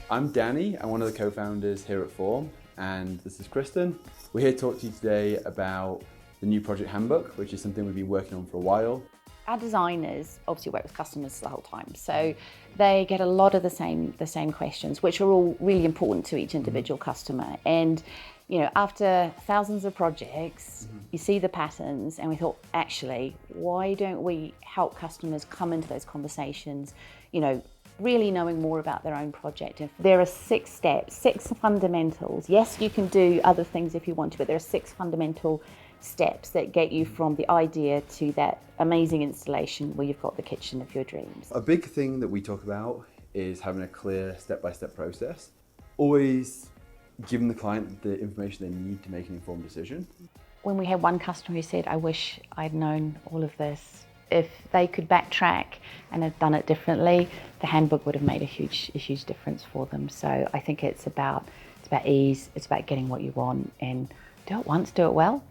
I'm Danny, I'm one of the co-founders here at FORM, and this is Kristen. We're here to talk to you today about the new project handbook, which is something we've been working on for a while. Our designers obviously work with customers the whole time, so they get a lot of the same questions, which are all really important to each individual customer. And you know, after thousands of projects, you see the patterns, and we thought, actually, why don't we help customers come into those conversations, you know, really knowing more about their own project. And there are 6 steps, 6 fundamentals. Yes, you can do other things if you want to, but there are 6 fundamental steps that get you from the idea to that amazing installation where you've got the kitchen of your dreams. A big thing that we talk about is having a clear step-by-step process. Always giving the client the information they need to make an informed decision. When we had one customer who said, I wish I'd known all of this. If they could backtrack and had done it differently, the handbook would have made a huge difference for them. So I think it's about ease, it's about getting what you want, and do it once, do it well.